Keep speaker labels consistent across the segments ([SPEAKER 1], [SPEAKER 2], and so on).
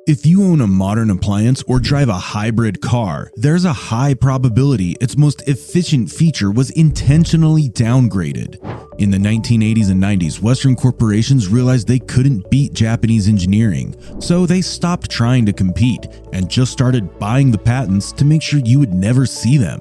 [SPEAKER 1] If you own a modern appliance or drive a hybrid car, there's a high probability its most efficient feature was intentionally downgraded. In the 1980s and 90s, Western corporations realized they couldn't beat Japanese engineering, so they stopped trying to compete and just started buying the patents to make sure you would never see them.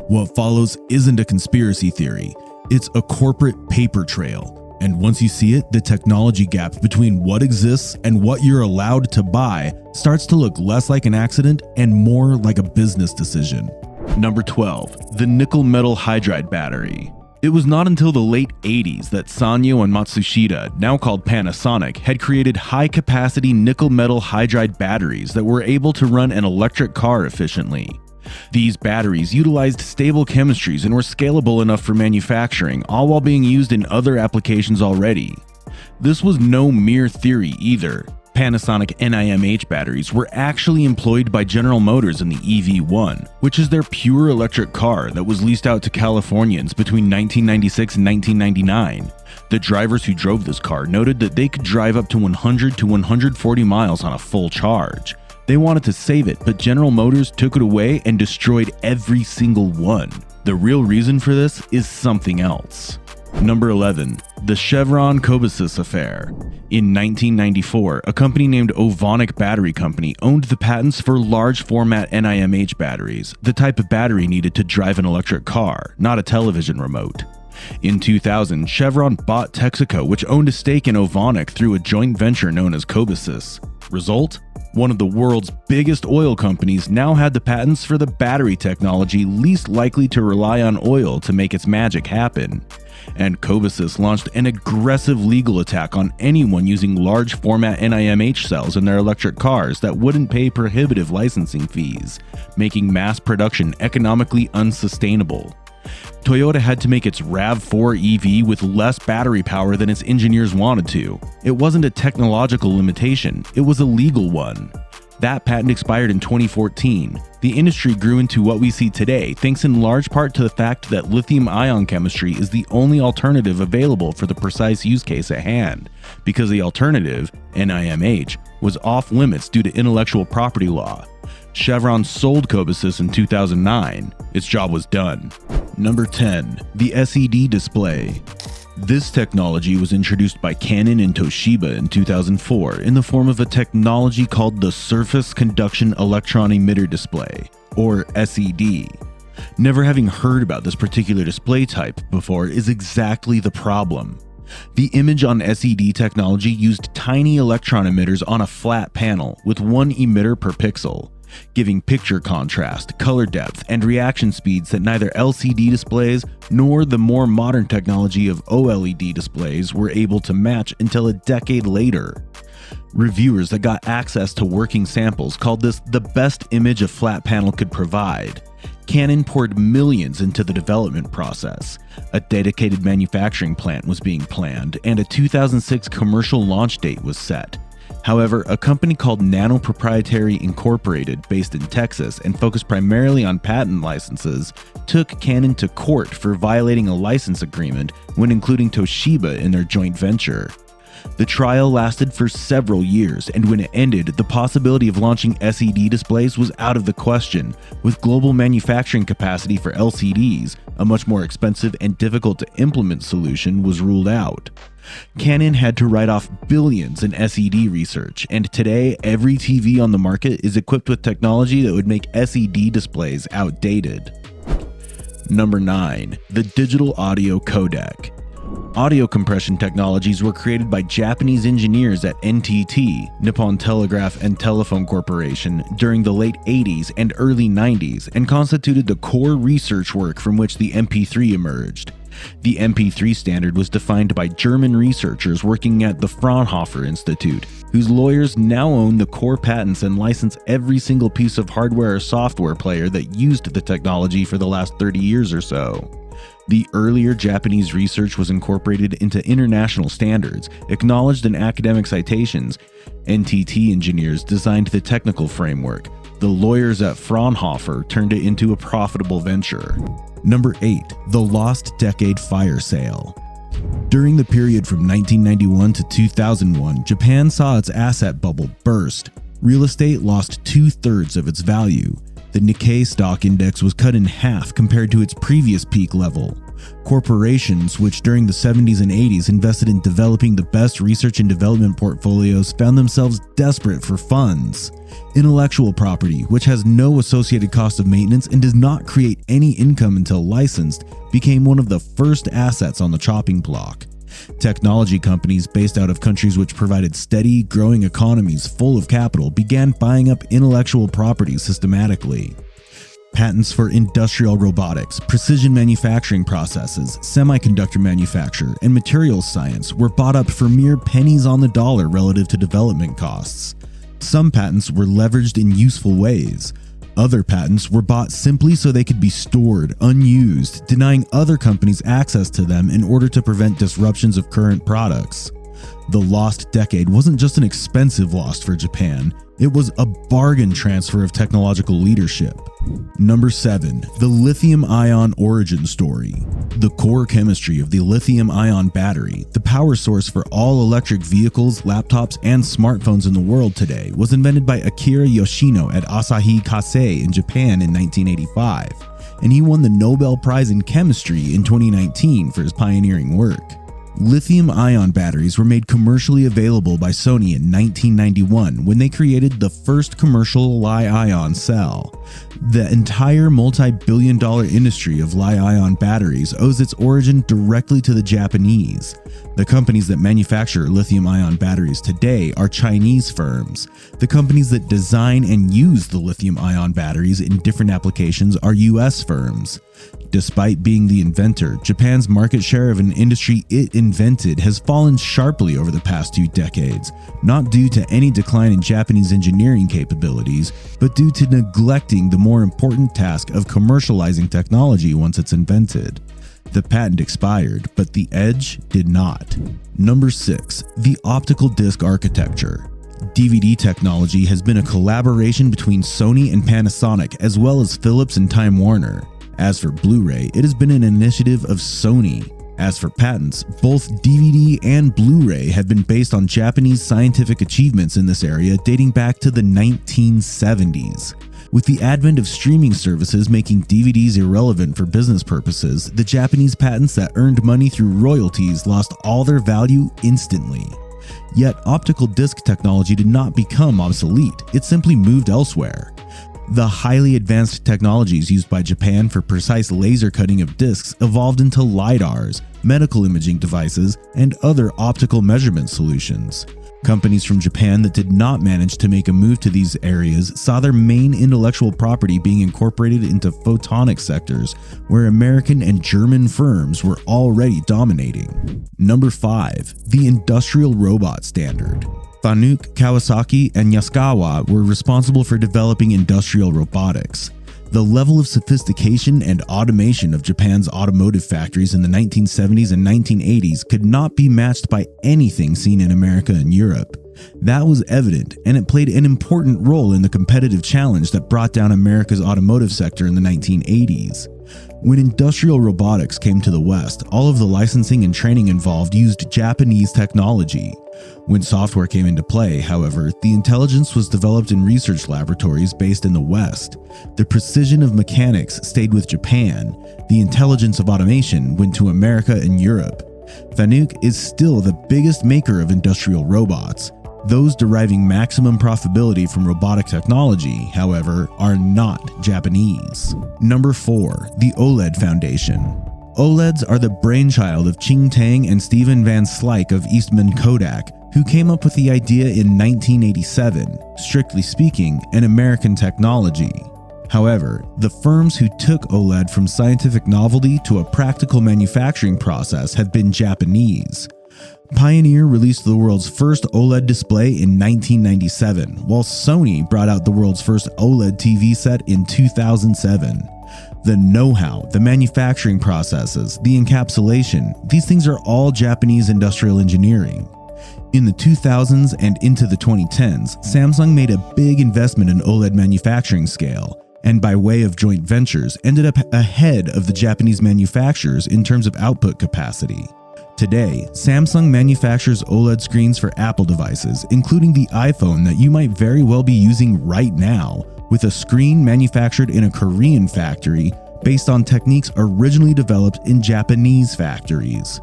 [SPEAKER 1] What follows isn't a conspiracy theory, it's a corporate paper trail. And once you see it, the technology gap between what exists and what you're allowed to buy starts to look less like an accident and more like a business decision. Number 12, the nickel metal hydride battery. It was not until the late 80s that Sanyo and Matsushita, now called Panasonic, had created high-capacity nickel metal hydride batteries that were able to run an electric car efficiently. These batteries utilized stable chemistries and were scalable enough for manufacturing, all while being used in other applications already. This was no mere theory either. Panasonic NIMH batteries were actually employed by General Motors in the EV1, which is their pure electric car that was leased out to Californians between 1996 and 1999. The drivers who drove this car noted that they could drive up to 100 to 140 miles on a full charge. They wanted to save it, but General Motors took it away and destroyed every single one. The real reason for this is something else. Number 11, the Chevron Cobasys affair. In 1994, a company named Ovonic Battery Company owned the patents for large format NIMH batteries, the type of battery needed to drive an electric car, not a television remote. In 2000, Chevron bought Texaco, which owned a stake in Ovonic through a joint venture known as Cobasys. Result? One of the world's biggest oil companies now had the patents for the battery technology least likely to rely on oil to make its magic happen. And Cobasys launched an aggressive legal attack on anyone using large format NIMH cells in their electric cars that wouldn't pay prohibitive licensing fees, making mass production economically unsustainable. Toyota had to make its RAV4 EV with less battery power than its engineers wanted to. It wasn't a technological limitation, it was a legal one. That patent expired in 2014. The industry grew into what we see today thanks in large part to the fact that lithium-ion chemistry is the only alternative available for the precise use case at hand, because the alternative, NIMH, was off limits due to intellectual property law. Chevron sold Cobasys in 2009. Its job was done. Number 10, the SED display. This technology was introduced by Canon and Toshiba in 2004 in the form of a technology called the Surface Conduction Electron Emitter Display, or SED. Never having heard about this particular display type before is exactly the problem. The image on SED technology used tiny electron emitters on a flat panel with one emitter per pixel, giving picture contrast, color depth, and reaction speeds that neither LCD displays nor the more modern technology of OLED displays were able to match until a decade later. Reviewers that got access to working samples called this the best image a flat panel could provide. Canon poured millions into the development process. A dedicated manufacturing plant was being planned, and a 2006 commercial launch date was set. However, a company called Nano Proprietary Incorporated, based in Texas and focused primarily on patent licenses, took Canon to court for violating a license agreement when including Toshiba in their joint venture. The trial lasted for several years, and when it ended, the possibility of launching SED displays was out of the question. With global manufacturing capacity for LCDs, a much more expensive and difficult to implement solution was ruled out. Canon had to write off billions in SED research, and today every TV on the market is equipped with technology that would make SED displays outdated. Number 9, the digital audio codec. Audio compression technologies were created by Japanese engineers at NTT, Nippon Telegraph and Telephone Corporation, during the late 80s and early 90s and constituted the core research work from which the MP3 emerged. The MP3 standard was defined by German researchers working at the Fraunhofer Institute, whose lawyers now own the core patents and license every single piece of hardware or software player that used the technology for the last 30 years or so. The earlier Japanese research was incorporated into international standards, acknowledged in academic citations. NTT engineers designed the technical framework. The lawyers at Fraunhofer turned it into a profitable venture. Number 8, the Lost Decade Fire Sale. During the period from 1991 to 2001, Japan saw its asset bubble burst. Real estate lost 2/3 of its value. The Nikkei stock index was cut in half compared to its previous peak level. Corporations, which during the 70s and 80s invested in developing the best research and development portfolios, found themselves desperate for funds. Intellectual property, which has no associated cost of maintenance and does not create any income until licensed, became one of the first assets on the chopping block. Technology companies based out of countries which provided steady, growing economies full of capital began buying up intellectual property systematically. Patents for industrial robotics, precision manufacturing processes, semiconductor manufacture, and materials science were bought up for mere pennies on the dollar relative to development costs. Some patents were leveraged in useful ways. Other patents were bought simply so they could be stored, unused, denying other companies access to them in order to prevent disruptions of current products. The lost decade wasn't just an expensive loss for Japan, it was a bargain transfer of technological leadership. Number 7. The Lithium-Ion origin story. The core chemistry of the lithium-ion battery, the power source for all electric vehicles, laptops, and smartphones in the world today, was invented by Akira Yoshino at Asahi Kasei in Japan in 1985, and he won the Nobel Prize in Chemistry in 2019 for his pioneering work. Lithium-ion batteries were made commercially available by Sony in 1991 when they created the first commercial Li-ion cell. The entire multi-billion-dollar industry of Li-ion batteries owes its origin directly to the Japanese. The companies that manufacture lithium-ion batteries today are Chinese firms. The companies that design and use the lithium-ion batteries in different applications are US firms. Despite being the inventor, Japan's market share of an industry it invented has fallen sharply over the past 2 decades, not due to any decline in Japanese engineering capabilities, but due to neglecting the more important task of commercializing technology once it's invented. The patent expired, but the edge did not. Number 6. The optical disc architecture. DVD technology has been a collaboration between Sony and Panasonic, as well as Philips and Time Warner. As for Blu-ray, it has been an initiative of Sony. As for patents, both DVD and Blu-ray have been based on Japanese scientific achievements in this area dating back to the 1970s. With the advent of streaming services making DVDs irrelevant for business purposes, the Japanese patents that earned money through royalties lost all their value instantly. Yet optical disc technology did not become obsolete, it simply moved elsewhere. The highly advanced technologies used by Japan for precise laser cutting of discs evolved into LiDARs, medical imaging devices, and other optical measurement solutions. Companies from Japan that did not manage to make a move to these areas saw their main intellectual property being incorporated into photonic sectors, where American and German firms were already dominating. Number 5. The industrial robot standard. Fanuc, Kawasaki, and Yaskawa were responsible for developing industrial robotics. The level of sophistication and automation of Japan's automotive factories in the 1970s and 1980s could not be matched by anything seen in America and Europe. That was evident, and it played an important role in the competitive challenge that brought down America's automotive sector in the 1980s. When industrial robotics came to the West, all of the licensing and training involved used Japanese technology. When software came into play, however, the intelligence was developed in research laboratories based in the West. The precision of mechanics stayed with Japan. The intelligence of automation went to America and Europe. Fanuc is still the biggest maker of industrial robots. Those deriving maximum profitability from robotic technology, however, are not Japanese. Number 4. The OLED Foundation. OLEDs are the brainchild of Ching Tang and Stephen Van Slyke of Eastman Kodak, who came up with the idea in 1987, strictly speaking, an American technology. However, the firms who took OLED from scientific novelty to a practical manufacturing process have been Japanese. Pioneer released the world's first OLED display in 1997, while Sony brought out the world's first OLED TV set in 2007. The know-how, the manufacturing processes, the encapsulation, these things are all Japanese industrial engineering. In the 2000s and into the 2010s, Samsung made a big investment in OLED manufacturing scale, and by way of joint ventures ended up ahead of the Japanese manufacturers in terms of output capacity. Today, Samsung manufactures OLED screens for Apple devices, including the iPhone that you might very well be using right now, with a screen manufactured in a Korean factory based on techniques originally developed in Japanese factories.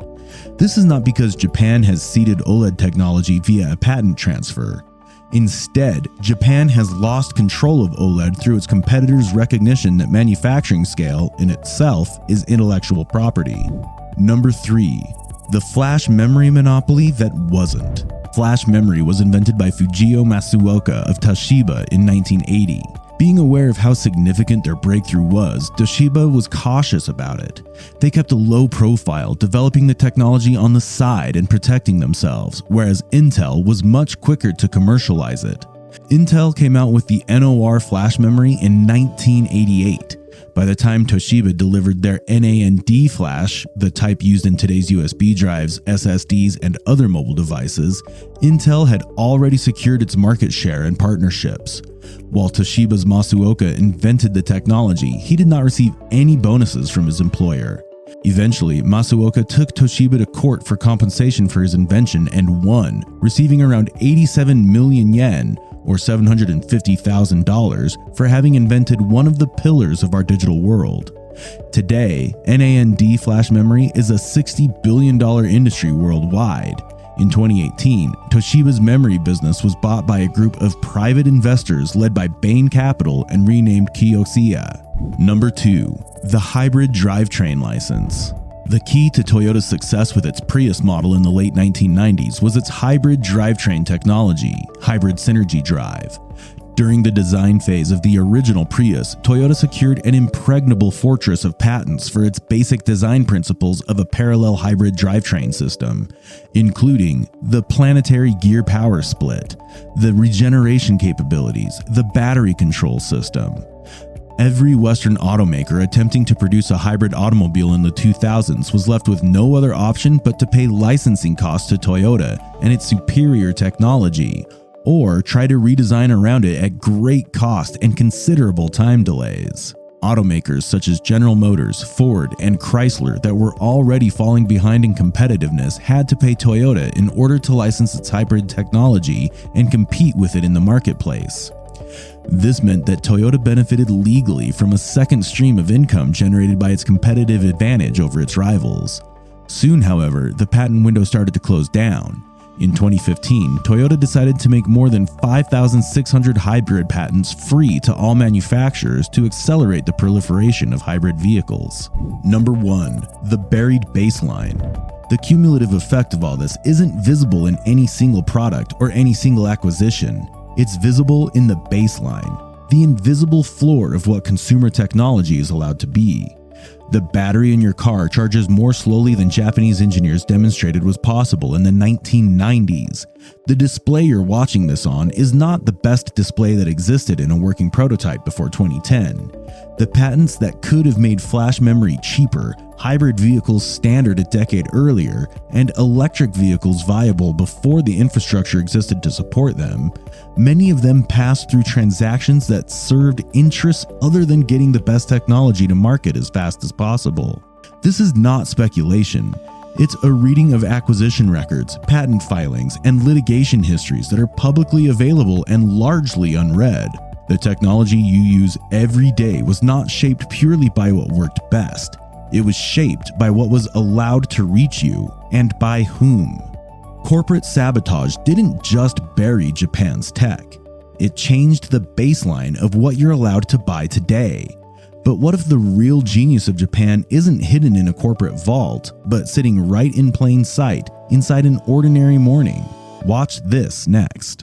[SPEAKER 1] This is not because Japan has ceded OLED technology via a patent transfer. Instead, Japan has lost control of OLED through its competitors' recognition that manufacturing scale, in itself, is intellectual property. Number 3. The flash memory monopoly that wasn't. Flash memory was invented by Fujio Masuoka of Toshiba in 1980. Being aware of how significant their breakthrough was, Toshiba was cautious about it. They kept a low profile, developing the technology on the side and protecting themselves, whereas Intel was much quicker to commercialize it. Intel came out with the NOR flash memory in 1988. By the time Toshiba delivered their NAND flash, the type used in today's USB drives, SSDs, and other mobile devices, Intel had already secured its market share and partnerships. While Toshiba's Masuoka invented the technology, he did not receive any bonuses from his employer. Eventually, Masuoka took Toshiba to court for compensation for his invention and won, receiving around 87 million yen, or $750,000, for having invented one of the pillars of our digital world. Today, NAND flash memory is a $60 billion industry worldwide. In 2018, Toshiba's memory business was bought by a group of private investors led by Bain Capital and renamed Kioxia. Number 2. The hybrid drivetrain license. The key to Toyota's success with its Prius model in the late 1990s was its hybrid drivetrain technology, hybrid synergy drive. During the design phase of the original Prius, Toyota secured an impregnable fortress of patents for its basic design principles of a parallel hybrid drivetrain system, including the planetary gear power split, the regeneration capabilities, the battery control system. Every Western automaker attempting to produce a hybrid automobile in the 2000s was left with no other option but to pay licensing costs to Toyota and its superior technology, or try to redesign around it at great cost and considerable time delays. Automakers such as General Motors, Ford, and Chrysler that were already falling behind in competitiveness had to pay Toyota in order to license its hybrid technology and compete with it in the marketplace. This meant that Toyota benefited legally from a second stream of income generated by its competitive advantage over its rivals. Soon, however, the patent window started to close down. In 2015, Toyota decided to make more than 5,600 hybrid patents free to all manufacturers to accelerate the proliferation of hybrid vehicles. Number 1. The buried baseline. The cumulative effect of all this isn't visible in any single product or any single acquisition. It's visible in the baseline, the invisible floor of what consumer technology is allowed to be. The battery in your car charges more slowly than Japanese engineers demonstrated was possible in the 1990s. The display you're watching this on is not the best display that existed in a working prototype before 2010. The patents that could have made flash memory cheaper, hybrid vehicles standard a decade earlier, and electric vehicles viable before the infrastructure existed to support them, many of them passed through transactions that served interests other than getting the best technology to market as fast as possible. This is not speculation. It's a reading of acquisition records, patent filings, and litigation histories that are publicly available and largely unread. The technology you use every day was not shaped purely by what worked best. It was shaped by what was allowed to reach you, and by whom. Corporate sabotage didn't just bury Japan's tech. It changed the baseline of what you're allowed to buy today. But what if the real genius of Japan isn't hidden in a corporate vault, but sitting right in plain sight inside an ordinary morning? Watch this next.